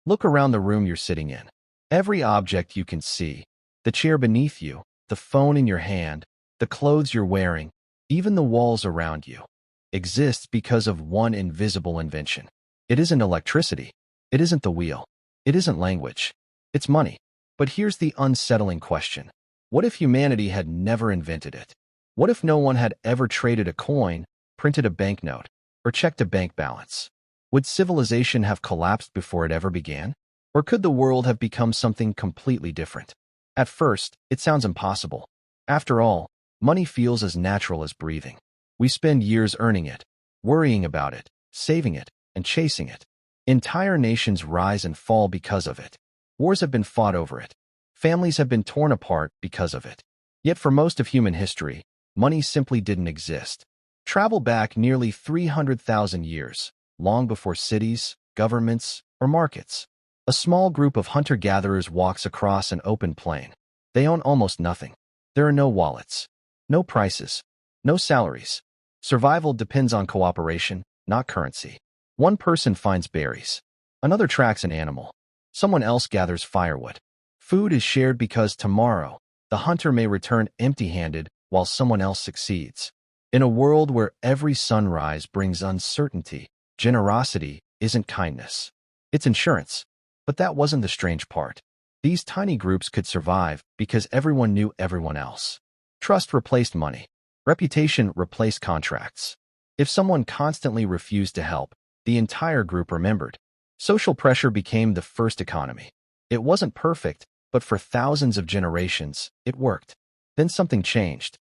Look around the room you're sitting in. Every object you can see, the chair beneath you, the phone in your hand, the clothes you're wearing, even the walls around you, exists because of one invisible invention. It isn't electricity. It isn't the wheel. It isn't language. It's money. But here's the unsettling question. What if humanity had never invented it? What if no one had ever traded a coin, printed a banknote, or checked a bank balance? Would civilization have collapsed before it ever began? Or could the world have become something completely different? At first, it sounds impossible. After all, money feels as natural as breathing. We spend years earning it, worrying about it, saving it, and chasing it. Entire nations rise and fall because of it. Wars have been fought over it. Families have been torn apart because of it. Yet for most of human history, money simply didn't exist. Travel back nearly 300,000 years, long before cities, governments, or markets. A small group of hunter-gatherers walks across an open plain. They own almost nothing. There are no wallets, no prices, no salaries. Survival depends on cooperation, not currency. One person finds berries. Another tracks an animal. Someone else gathers firewood. Food is shared because tomorrow, the hunter may return empty-handed while someone else succeeds. In a world where every sunrise brings uncertainty, generosity isn't kindness. It's insurance. But that wasn't the strange part. These tiny groups could survive because everyone knew everyone else. Trust replaced money. Reputation replaced contracts. If someone constantly refused to help, the entire group remembered. Social pressure became the first economy. It wasn't perfect, but for thousands of generations, it worked. Then something changed.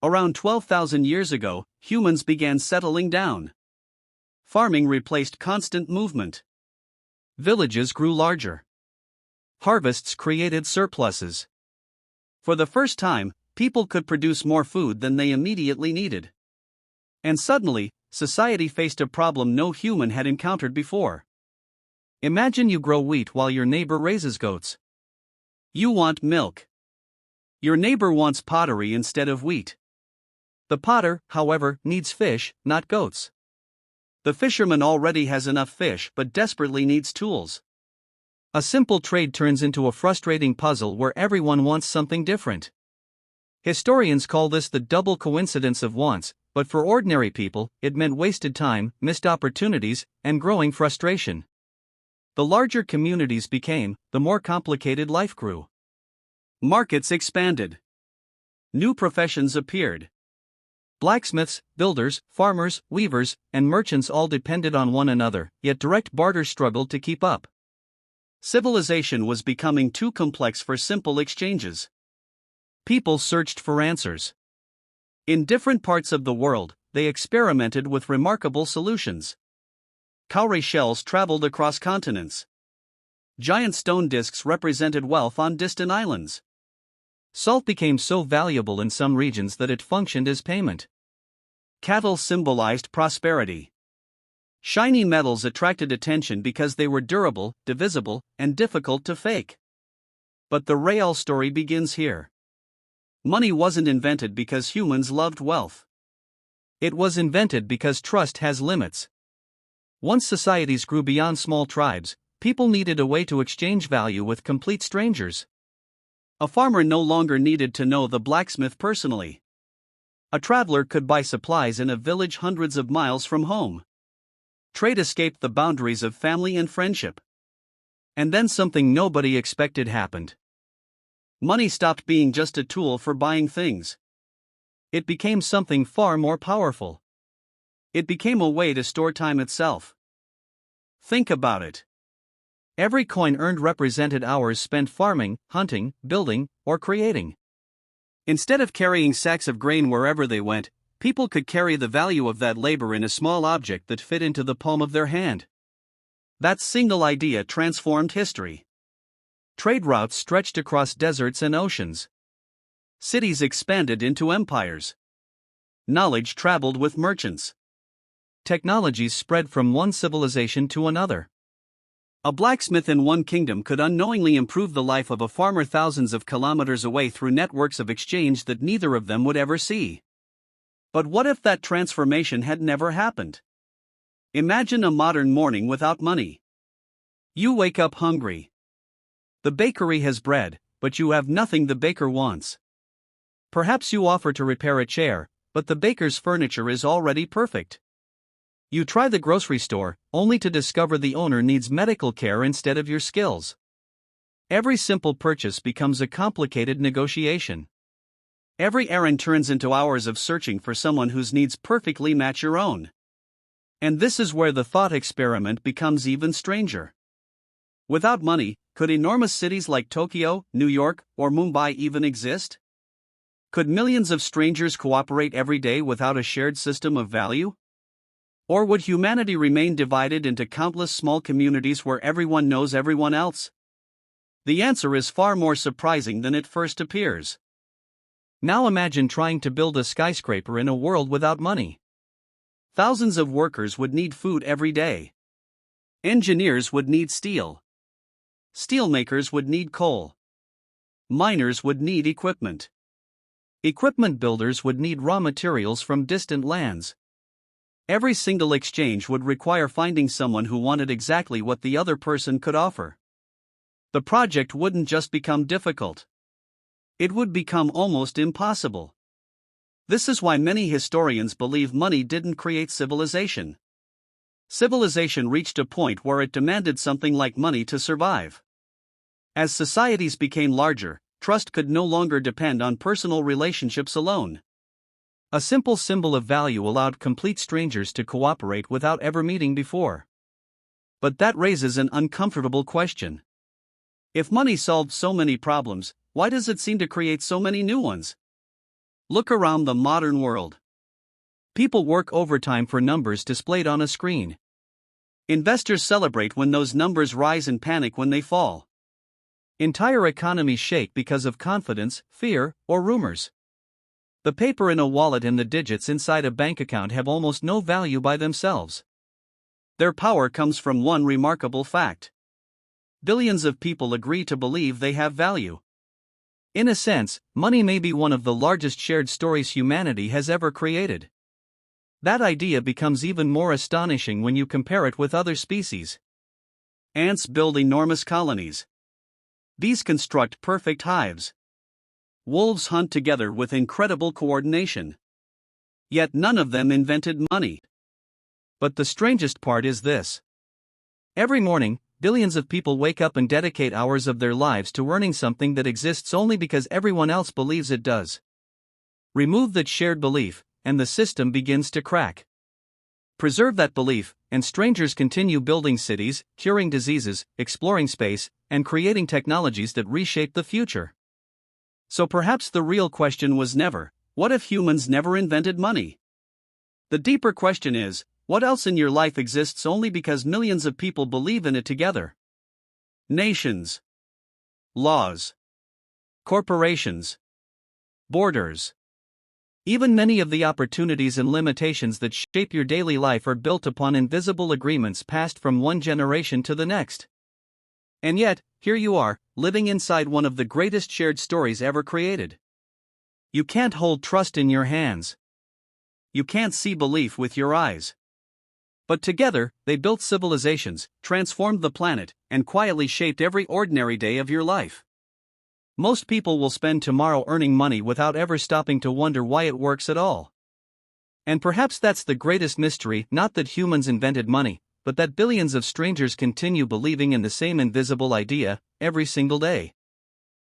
Around 12,000 years ago, humans began settling down. Farming replaced constant movement. Villages grew larger. Harvests created surpluses. For the first time, people could produce more food than they immediately needed. And suddenly, society faced a problem no human had encountered before. Imagine you grow wheat while your neighbor raises goats. You want milk. Your neighbor wants pottery instead of wheat. The potter, however, needs fish, not goats. The fisherman already has enough fish but desperately needs tools. A simple trade turns into a frustrating puzzle where everyone wants something different. Historians call this the double coincidence of wants, but for ordinary people, it meant wasted time, missed opportunities, and growing frustration. The larger communities became, the more complicated life grew. Markets expanded. New professions appeared. Blacksmiths, builders, farmers, weavers, and merchants all depended on one another, yet direct barter struggled to keep up. Civilization was becoming too complex for simple exchanges. People searched for answers. In different parts of the world, they experimented with remarkable solutions. Cowrie shells traveled across continents. Giant stone discs represented wealth on distant islands. Salt became so valuable in some regions that it functioned as payment. Cattle symbolized prosperity. Shiny metals attracted attention because they were durable, divisible, and difficult to fake. But the real story begins here. Money wasn't invented because humans loved wealth. It was invented because trust has limits. Once societies grew beyond small tribes, people needed a way to exchange value with complete strangers. A farmer no longer needed to know the blacksmith personally. A traveler could buy supplies in a village hundreds of miles from home. Trade escaped the boundaries of family and friendship. And then something nobody expected happened. Money stopped being just a tool for buying things. It became something far more powerful. It became a way to store time itself. Think about it. Every coin earned represented hours spent farming, hunting, building, or creating. Instead of carrying sacks of grain wherever they went, people could carry the value of that labor in a small object that fit into the palm of their hand. That single idea transformed history. Trade routes stretched across deserts and oceans. Cities expanded into empires. Knowledge traveled with merchants. Technologies spread from one civilization to another. A blacksmith in one kingdom could unknowingly improve the life of a farmer thousands of kilometers away through networks of exchange that neither of them would ever see. But what if that transformation had never happened? Imagine a modern morning without money. You wake up hungry. The bakery has bread, but you have nothing the baker wants. Perhaps you offer to repair a chair, but the baker's furniture is already perfect. You try the grocery store, only to discover the owner needs medical care instead of your skills. Every simple purchase becomes a complicated negotiation. Every errand turns into hours of searching for someone whose needs perfectly match your own. And this is where the thought experiment becomes even stranger. Without money, could enormous cities like Tokyo, New York, or Mumbai even exist? Could millions of strangers cooperate every day without a shared system of value? Or would humanity remain divided into countless small communities where everyone knows everyone else? The answer is far more surprising than it first appears. Now imagine trying to build a skyscraper in a world without money. Thousands of workers would need food every day. Engineers would need steel. Steelmakers would need coal. Miners would need equipment. Equipment builders would need raw materials from distant lands. Every single exchange would require finding someone who wanted exactly what the other person could offer. The project wouldn't just become difficult. It would become almost impossible. This is why many historians believe money didn't create civilization. Civilization reached a point where it demanded something like money to survive. As societies became larger, trust could no longer depend on personal relationships alone. A simple symbol of value allowed complete strangers to cooperate without ever meeting before. But that raises an uncomfortable question. If money solved so many problems, why does it seem to create so many new ones? Look around the modern world. People work overtime for numbers displayed on a screen. Investors celebrate when those numbers rise and panic when they fall. Entire economies shake because of confidence, fear, or rumors. The paper in a wallet and the digits inside a bank account have almost no value by themselves. Their power comes from one remarkable fact. Billions of people agree to believe they have value. In a sense, money may be one of the largest shared stories humanity has ever created. That idea becomes even more astonishing when you compare it with other species. Ants build enormous colonies. Bees construct perfect hives. Wolves hunt together with incredible coordination. Yet none of them invented money. But the strangest part is this. Every morning, billions of people wake up and dedicate hours of their lives to earning something that exists only because everyone else believes it does. Remove that shared belief, and the system begins to crack. Preserve that belief, and strangers continue building cities, curing diseases, exploring space, and creating technologies that reshape the future. So perhaps the real question was never, what if humans never invented money? The deeper question is, what else in your life exists only because millions of people believe in it together? Nations. Laws. Corporations. Borders. Even many of the opportunities and limitations that shape your daily life are built upon invisible agreements passed from one generation to the next. And yet, here you are, living inside one of the greatest shared stories ever created. You can't hold trust in your hands. You can't see belief with your eyes. But together, they built civilizations, transformed the planet, and quietly shaped every ordinary day of your life. Most people will spend tomorrow earning money without ever stopping to wonder why it works at all. And perhaps that's the greatest mystery, not that humans invented money, but that billions of strangers continue believing in the same invisible idea, every single day.